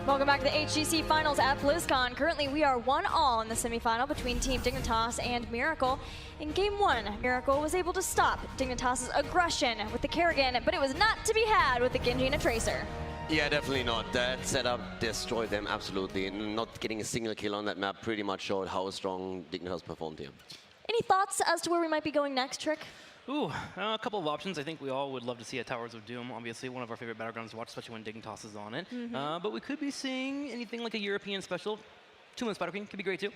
Welcome back to the HGC Finals at BlizzCon. Currently, we are 1-all in the semifinal between Team Dignitas and Miracle. In Game 1, Miracle was able to stop Dignitas' aggression with the Kerrigan, but it was not to be had with the Genji and a Tracer. Yeah, definitely not. That setup destroyed them absolutely. And not getting a single kill on that map pretty much showed how strong Dignitas performed here. Any thoughts as to where we might be going next, Trick? Ooh, a couple of options. I think we all would love to see a Towers of Doom. Obviously, one of our favorite battlegrounds to watch, especially when Dignitas is on it. But we could be seeing anything like a European special. 2-man Spider Queen could be great too.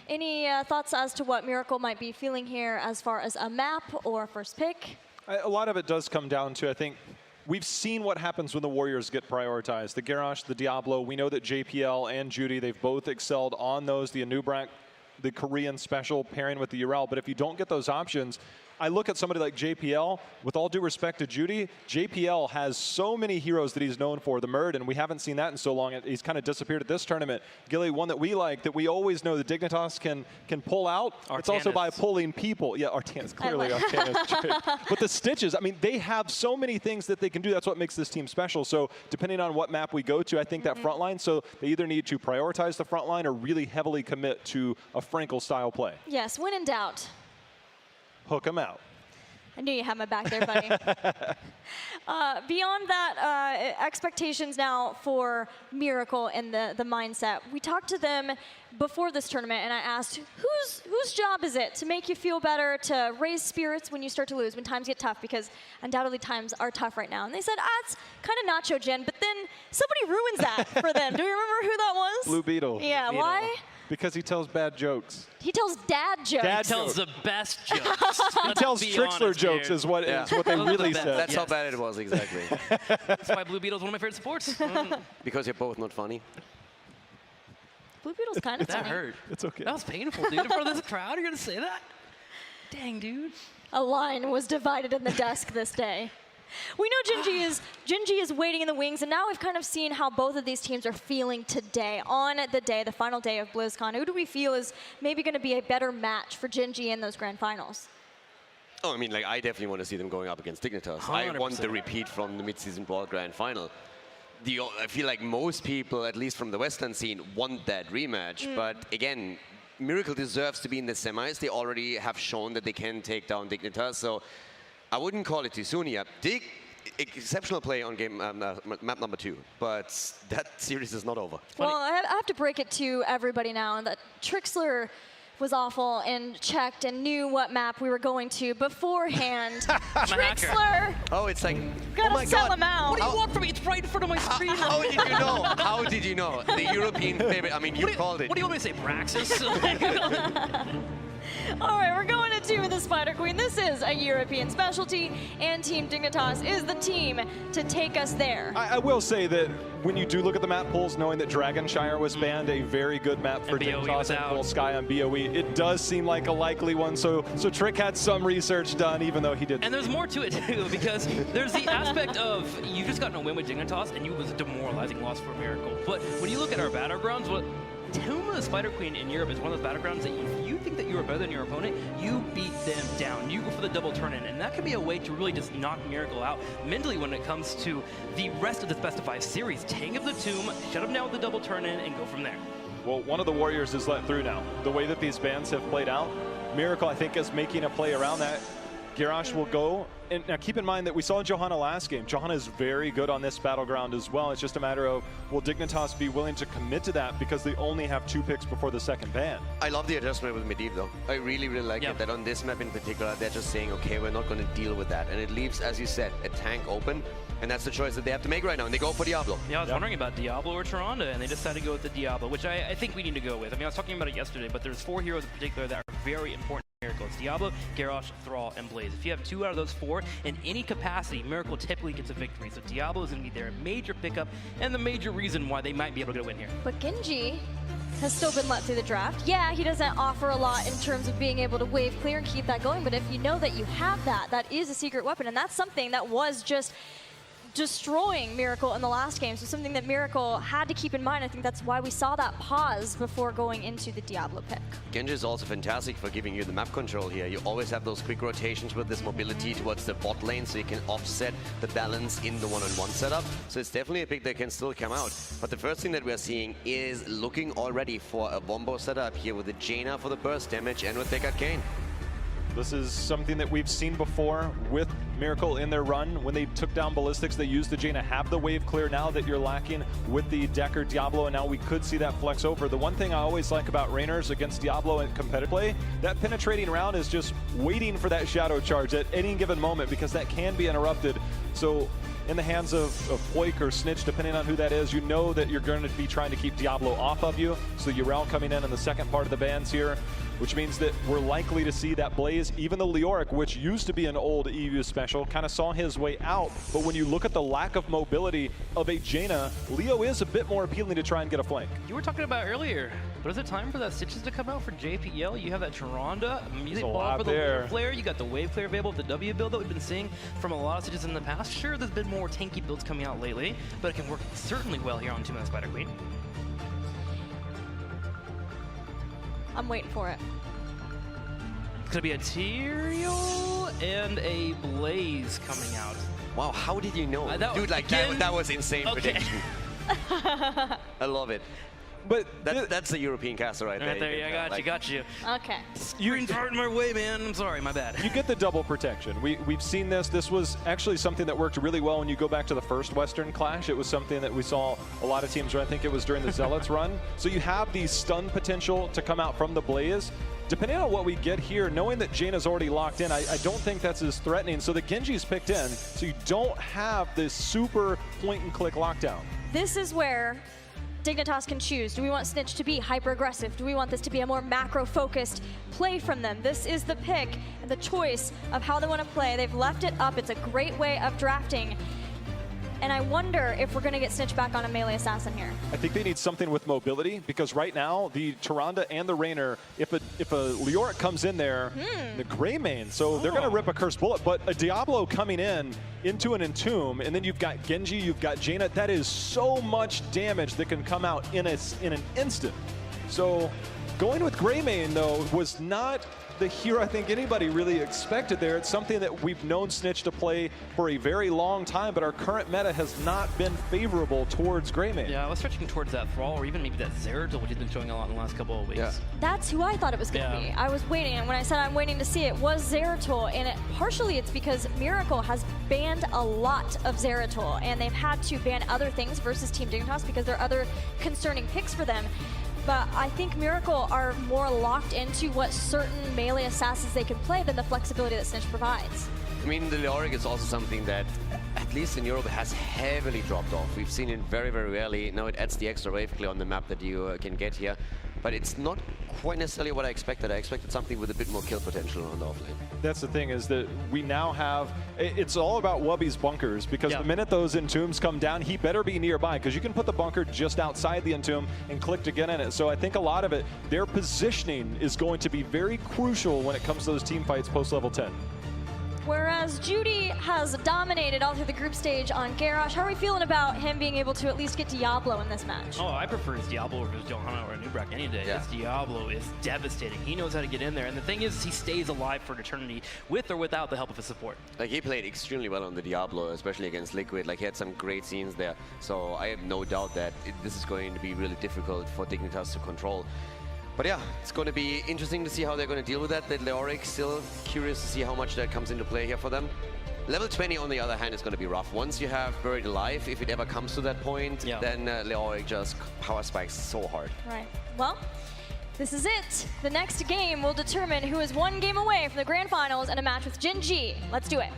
Any thoughts as to what Miracle might be feeling here as far as a map or first pick? A lot of it does come down to, I think, we've seen what happens when the Warriors get prioritized. The Garrosh, the Diablo, we know that JPL and Judy, they've both excelled on those. The Anubrak, the Korean special pairing with the Ural. But if you don't get those options, I look at somebody like JPL, with all due respect to Judy, JPL has so many heroes that he's known for, the Murd, and we haven't seen that in so long. He's kind of disappeared at this tournament. Gilly, one that we like, that we always know that Dignitas can pull out. Artanis. It's also by pulling people. Yeah, Artanis, clearly Artanis. But the Stitches, I mean, they have so many things that they can do. That's what makes this team special. So depending on what map we go to, I think that front line, so they either need to prioritize the front line or really heavily commit to a Frankel-style play. Yes, when in doubt. Hook them out. I knew you had my back there, buddy. Beyond that, expectations now for Miracle and the mindset. We talked to them before this tournament, and I asked, whose job is it to make you feel better, to raise spirits when you start to lose, when times get tough? Because undoubtedly times are tough right now. And they said, it's kind of Nacho Gen, but then somebody ruins that for them. Do you remember who that was? Blue Beetle. Yeah, Beetle. Why? Because he tells bad jokes. He tells dad jokes. He tells the best jokes. He tells Trixler jokes is what they really said. That's how bad it was, exactly. That's why Blue Beetle's one of my favorite sports. Because you're both not funny. Blue Beetle's kind of funny. That hurt. It's okay. That was painful, dude. In front of this crowd, you're going to say that? Dang, dude. A line was divided in the desk this day. We know Genji is waiting in the wings, and now we've kind of seen how both of these teams are feeling today, on the final day of BlizzCon. Who do we feel is maybe going to be a better match for Genji in those grand finals? Oh, I mean, like, I definitely want to see them going up against Dignitas. 100%. I want the repeat from the mid-season Brawl Grand Final. I feel like most people, at least from the Western scene, want that rematch. But again, Miracle deserves to be in the semis. They already have shown that they can take down Dignitas. So I wouldn't call it too soon yet. Exceptional play on game map number 2, but that series is not over. Well, I have to break it to everybody now that Trixler was awful and checked and knew what map we were going to beforehand. Trixler! Oh, it's like, gotta sell him out. What do you want from me? It's right in front of my screen. How did you know? How did you know? The European favorite, I mean, you called it. What do you want me to say, Praxis? All right, we're going to 2 with the Spider Queen. This is a European specialty, and Team Dignitas is the team to take us there. I will say that when you do look at the map pools, knowing that Dragonshire was banned, a very good map for Dignitas and Full Sky on BOE, it does seem like a likely one. So Trick had some research done, even though he didn't. And there's more to it, too, because there's the aspect of you've just gotten a win with Dignitas, and you was a demoralizing loss for Miracle. But when you look at our battlegrounds, Tomb of the Spider Queen in Europe is one of those battlegrounds that if you think that you are better than your opponent, you beat them down. You go for the double turn-in, and that can be a way to really just knock Miracle out mentally when it comes to the rest of the Best of 5 series. Tank of the Tomb, shut them down with the double turn-in, and go from there. Well, one of the Warriors is let through now. The way that these bans have played out, Miracle, I think, is making a play around that. Garrosh will go. And now keep in mind that we saw Johanna last game. Johanna is very good on this battleground as well. It's just a matter of, will Dignitas be willing to commit to that because they only have 2 picks before the second ban? I love the adjustment with Medivh, though. I really, really like it that on this map in particular, they're just saying, okay, we're not going to deal with that. And it leaves, as you said, a tank open. And that's the choice that they have to make right now, and they go for Diablo. Yeah, I was wondering about Diablo or Tyrande, and they decided to go with the Diablo, which I think we need to go with. I mean, I was talking about it yesterday, but there's 4 heroes in particular that are very important to Miracle. It's Diablo, Garrosh, Thrall, and Blaze. If you have 2 out of those 4 in any capacity, Miracle typically gets a victory. So Diablo is going to be their major pickup and the major reason why they might be able to get a win here. But Genji has still been let through the draft. Yeah, he doesn't offer a lot in terms of being able to wave clear and keep that going, but if you know that you have that, that is a secret weapon, and that's something that was just destroying Miracle in the last game. So something that Miracle had to keep in mind. I think that's why we saw that pause before going into the Diablo pick. Genji is also fantastic for giving you the map control here. You always have those quick rotations with this mobility towards the bot lane, so you can offset the balance in the one-on-one setup. So it's definitely a pick that can still come out. But the first thing that we're seeing is looking already for a Wombo setup here with the Jaina for the burst damage and with Deckard Cain. This is something that we've seen before with Miracle in their run. When they took down Ballistics, they used the Jaina, have the wave clear now that you're lacking with the Deckard Diablo, and now we could see that flex over. The one thing I always like about Rayners against Diablo in competitive play, that penetrating round is just waiting for that shadow charge at any given moment, because that can be interrupted. So in the hands of Poik or Snitch, depending on who that is, you know that you're going to be trying to keep Diablo off of you. So Urel coming in the second part of the bans here, which means that we're likely to see that Blaze, even the Leoric, which used to be an old EU special, kind of saw his way out. But when you look at the lack of mobility of a Jaina, Leo is a bit more appealing to try and get a flank. You were talking about earlier, but is it time for that Stitches to come out for JPL? You have that Tyrande, immediate ball for the Wave Flare. You got the Wave Clear available with the W build that we've been seeing from a lot of Stitches in the past. Sure, there's been more tanky builds coming out lately, but it can work certainly well here on 2-Man Spider Queen. I'm waiting for it. It's gonna be a Tyrael and a Blaze coming out. Wow, how did you know? Dude, like that was insane prediction. I love it. But that's a European caster right there. Right there, yeah, got you. Okay. You're in my way, man. I'm sorry, my bad. You get the double protection. We've seen this. This was actually something that worked really well when you go back to the first Western Clash. It was something that we saw a lot of teams run. I think it was during the Zealots run. So you have the stun potential to come out from the Blaze. Depending on what we get here, knowing that Jaina's already locked in, I don't think that's as threatening. So the Genji's picked in, so you don't have this super point-and-click lockdown. This is where Dignitas can choose. Do we want Snitch to be hyper-aggressive? Do we want this to be a more macro-focused play from them? This is the pick and the choice of how they want to play. They've left it up. It's a great way of drafting. And I wonder if we're going to get Snitch back on a melee assassin here. I think they need something with mobility, because right now, the Tyrande and the Rayner, if a Leoric comes in there, the Greymane, so they're going to rip a Cursed Bullet, but a Diablo coming in into an Entomb, and then you've got Genji, you've got Jaina, that is so much damage that can come out in an instant. So going with Greymane, though, was not the hero I think anybody really expected there. It's something that we've known Snitch to play for a very long time, but our current meta has not been favorable towards Greymane. Yeah, I was stretching towards that Thrall, or even maybe that Zeratul, which has been showing a lot in the last couple of weeks. Yeah. That's who I thought it was going to be. I was waiting, and when I said I'm waiting to see it, was Zeratul, and partially it's because Miracle has banned a lot of Zeratul, and they've had to ban other things versus Team Dignitas because there are other concerning picks for them. But I think Miracle are more locked into what certain melee assassins they can play than the flexibility that Snitch provides. I mean, the Leoric is also something that, at least in Europe, has heavily dropped off. We've seen it very, very rarely. Now it adds the extra wave clear on the map that you can get here. But it's not quite necessarily what I expected. I expected something with a bit more kill potential on the offlane. That's the thing, is that we now have, it's all about Wubby's bunkers, because the minute those Entombs come down, he better be nearby, because you can put the bunker just outside the Entomb and click to get in it. So I think a lot of it, their positioning is going to be very crucial when it comes to those team fights post-level 10. Whereas Judy has dominated all through the group stage on Garrosh, how are we feeling about him being able to at least get Diablo in this match? Oh, I prefer his Diablo over his Johanna or a Nubrak any day. His Diablo is devastating. He knows how to get in there, and the thing is, he stays alive for an eternity with or without the help of his support. Like, he played extremely well on the Diablo, especially against Liquid. Like, he had some great scenes there. So I have no doubt that this is going to be really difficult for Dignitas to control. But yeah, it's going to be interesting to see how they're going to deal with that. The Leoric, still curious to see how much that comes into play here for them. Level 20, on the other hand, is going to be rough. Once you have Buried Alive, if it ever comes to that point, then Leoric just power spikes so hard. Right. Well, this is it. The next game will determine who is one game away from the Grand Finals and a match with Gen G. Let's do it.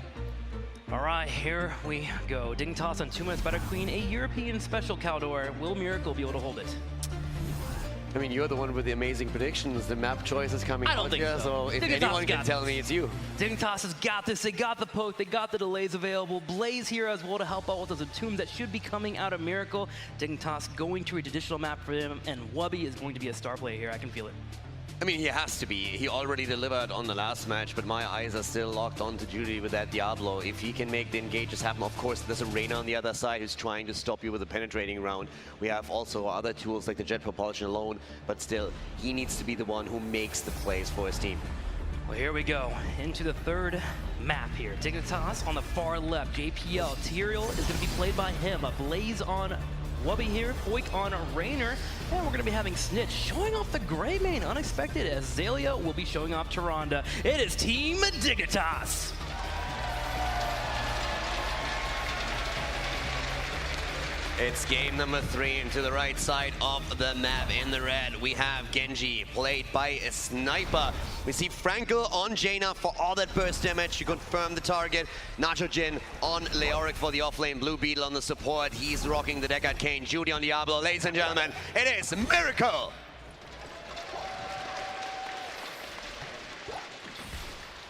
All right, here we go. Dignitas on 2-Man Spider Queen, a European special Caldor. Will Miracle be able to hold it? I mean, you're the one with the amazing predictions. The map choice is coming out here, so if Dignitas anyone can tell me, it's you. Dignitas has got this. They got the poke. They got the delays available. Blaze here as well to help out with those Entombs that should be coming out of Miracle. Dignitas going to a traditional map for them, and Wubby is going to be a star player here. I can feel it. I mean, he has to be. He already delivered on the last match, but my eyes are still locked onto Judy with that Diablo. If he can make the engages happen, of course, there's a Reyna on the other side who's trying to stop you with a penetrating round. We have also other tools like the jet propulsion alone, but still, he needs to be the one who makes the plays for his team. Well, here we go into the third map here. Dignitas on the far left. JPL. Tyrael is going to be played by him. A Blaze on Wubby here, Foik on Raynor, and we're going to be having Snitch showing off the Grey main, unexpected, as Zalia will be showing off Tyrande. It is Team Dignitas. It's game number 3, and to the right side of the map in the red, we have Genji, played by a Sniper. We see Frankel on Jaina for all that burst damage to confirm the target. Nacho Jin on Leoric for the offlane. Blue Beetle on the support. He's rocking the Deckard Cain. Judy on Diablo. Ladies and gentlemen, it is Miracle!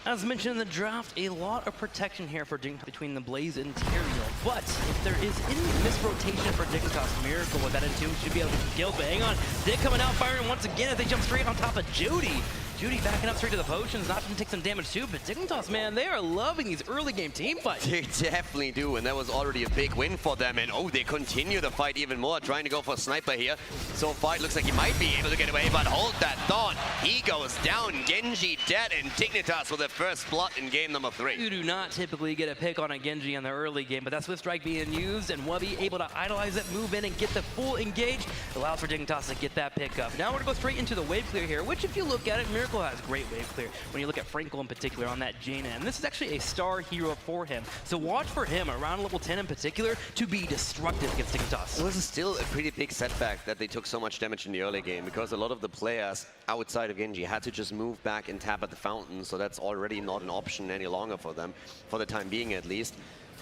As mentioned in the draft, a lot of protection here for Dignitas between the Blaze and Tyrael. But if there is any misrotation for Dignitas, Miracle with that Entomb should be able to kill. But hang on, Dick coming out firing once again as they jump straight on top of Judy. Judy backing up straight to the potions, not going to take some damage too, but Dignitas, man, they are loving these early game team fights. They definitely do, and that was already a big win for them. And oh, they continue the fight even more, trying to go for Sniper here. So far, it looks like he might be able to get away, but hold that thought. He goes down, Genji dead, and Dignitas with the first blood in game number 3. You do not typically get a pick on a Genji in the early game, but that Swift Strike being used, and Wubby able to idolize it, move in, and get the full engage. Allows for Dignitas to get that pick up. Now we're going to go straight into the wave clear here, which if you look at it, Miracle has great wave clear when you look at Frankel in particular on that Jaina, and this is actually a star hero for him. So watch for him around level 10 in particular to be destructive against Dignitas. It was still a pretty big setback that they took so much damage in the early game, because a lot of the players outside of Genji had to just move back and tap at the fountain, so that's already not an option any longer for them, for the time being at least.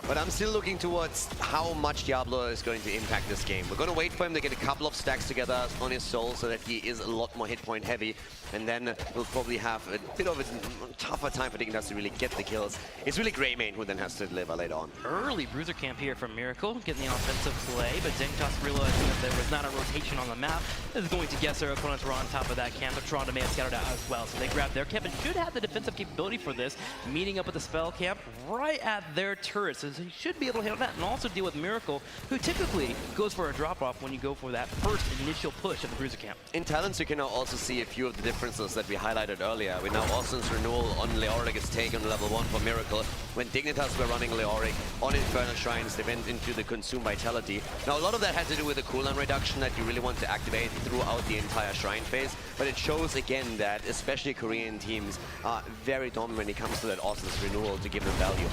But I'm still looking towards how much Diablo is going to impact this game. We're going to wait for him to get a couple of stacks together on his soul so that he is a lot more hit point heavy. And then we'll probably have a bit of a tougher time for Dignitas to really get the kills. It's really Greymane who then has to deliver later on. Early bruiser camp here from Miracle, getting the offensive play, but Dignitas realizing that there was not a rotation on the map, is going to guess their opponents were on top of that camp, but Tyrande may have scattered out as well. So they grabbed their camp and should have the defensive capability for this, meeting up with the spell camp right at their turret. So he should be able to handle that and also deal with Miracle, who typically goes for a drop-off when you go for that first initial push of the bruiser camp. In talents, you can now also see a few of the differences that we highlighted earlier. With now Austin's renewal on Leoric is taken on level 1 for Miracle. When Dignitas were running Leoric on Infernal Shrines, they went into the Consume Vitality. Now, a lot of that had to do with the cooldown reduction that you really want to activate throughout the entire Shrine phase, but it shows again that especially Korean teams are very dominant when it comes to that Austin's renewal to give them value.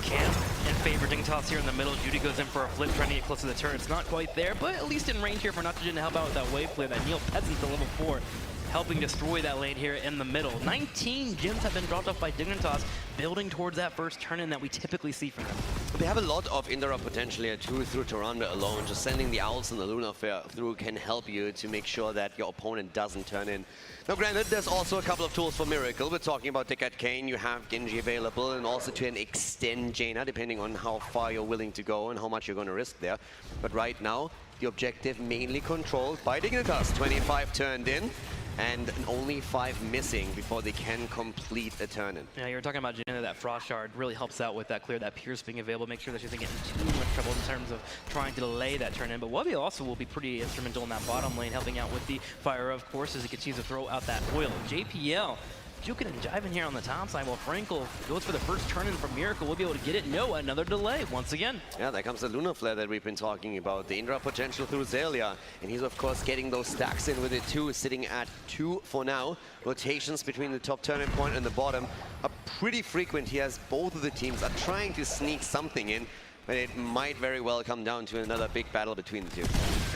Camp in favor Dignitas here in the middle. Judy goes in for a flip, trying to get close to the turret. It's not quite there, but at least in range here for Nacho Jin to help out with that wave clear. That Neil Peasant to level 4, helping destroy that lane here in the middle. 19 gems have been dropped off by Dignitas, building towards that first turn-in that we typically see from them. They have a lot of interrupt potential here too through Tyrande alone. Just sending the Owls and the Luna Fair through can help you to make sure that your opponent doesn't turn in. Now granted, there's also a couple of tools for Miracle. We're talking about Deckard Cain, you have Genji available, and also to an extent Jaina, depending on how far you're willing to go and how much you're going to risk there. But right now, the objective mainly controlled by Dignitas. 25 turned in, and only 5 missing before they can complete a turn-in. Yeah, you were talking about Jaina, that Frost Shard really helps out with that clear, that Pierce being available, make sure that she doesn't get in too much trouble in terms of trying to delay that turn-in. But Wubby also will be pretty instrumental in that bottom lane, helping out with the fire, of course, as he continues to throw out that oil. JPL juking and jiving here on the top side while Frankel goes for the first turn-in from Miracle. We'll be able to get it. No, another delay once again. Yeah, there comes the Luna Flare that we've been talking about. The interrupt potential through Zalia. And he's, of course, getting those stacks in with it, too. Sitting at 2 for now. Rotations between the top turn-in point and the bottom are pretty frequent. He has both of the teams are trying to sneak something in, but it might very well come down to another big battle between the two.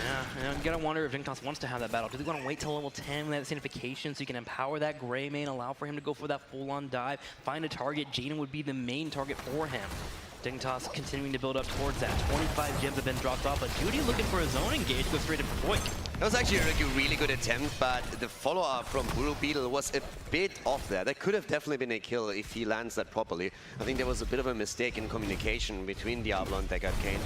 Yeah, and you gotta wonder if Dignitas wants to have that battle. Do they want to wait till level 10 with that signification so you can empower that Grey main, allow for him to go for that full-on dive, find a target? Jaina would be the main target for him. Dignitas continuing to build up towards that. 25 gems have been dropped off, but Judy looking for his own engage, goes straight in for Foik. That was actually a really good attempt, but the follow-up from Blue Beetle was a bit off there. That could have definitely been a kill if he lands that properly. I think there was a bit of a mistake in communication between Diablo and Deckard Cain.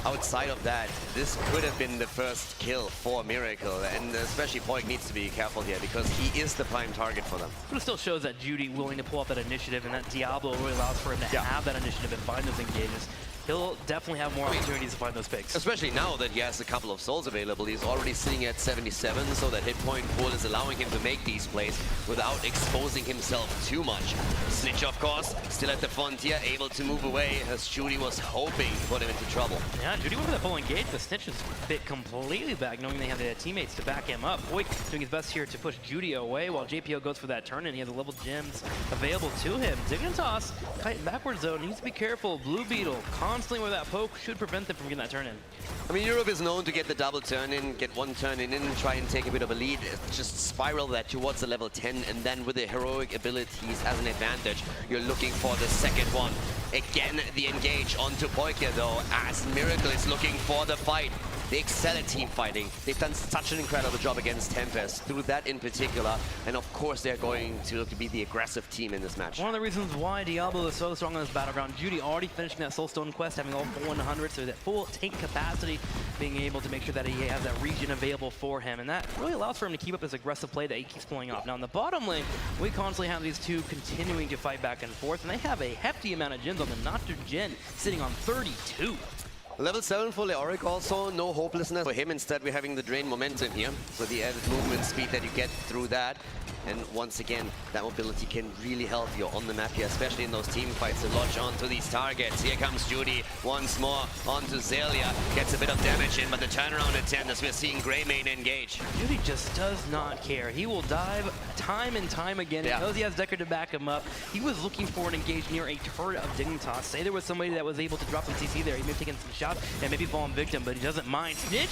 outside of that, this could have been the first kill for Miracle, and especially Poik needs to be careful here because he is the prime target for them. But it still shows that Judy willing to pull off that initiative, and that Diablo really allows for him to have that initiative and find those engages. He'll definitely have more opportunities to find those picks. Especially now that he has a couple of souls available. He's already sitting at 77, so that hit point pool is allowing him to make these plays without exposing himself too much. Snitch, of course, still at the frontier, able to move away as Judy was hoping to put him into trouble. Yeah, Judy went for that full engage, but Snitch is bit completely back, knowing they have their teammates to back him up. Poik doing his best here to push Judy away while JPO goes for that turn, and he has the level gems available to him. Dignitas, kiting backwards though, needs to be careful. Blue Beetle, constantly with that poke should prevent them from getting that turn in. I mean, Europe is known to get the double turn in, get one turn in and try and take a bit of a lead. Just spiral that towards the level 10, and then with the heroic abilities as an advantage, you're looking for the second one. Again, the engage onto Poike though, as Miracle is looking for the fight. They excel at team fighting. They've done such an incredible job against Tempest, through that in particular, and of course they're going to look to be the aggressive team in this match. One of the reasons why Diablo is so strong on this battleground, Judy already finishing that Soulstone quest, having all 100, so that full tank capacity, being able to make sure that he has that region available for him, and that really allows for him to keep up his aggressive play that he keeps pulling off. Now in the bottom lane, we constantly have these two continuing to fight back and forth, and they have a hefty amount of gens on the Nocturne Gen, sitting on 32. Level 7 for Leoric also, no hopelessness for him. Instead, we're having the drain momentum here. So the added movement speed that you get through that. And once again, that mobility can really help you on the map here, especially in those team fights to launch onto these targets. Here comes Judy once more onto Zelia. Gets a bit of damage in, but the turnaround attempt as we're seeing Greymane engage. Judy just does not care. He will dive time and time again. He knows he has Decker to back him up. He was looking for an engage near a turret of Dignitas. Say there was somebody that was able to drop some CC there. He may have taken some shots and maybe fallen victim, but he doesn't mind. Snitch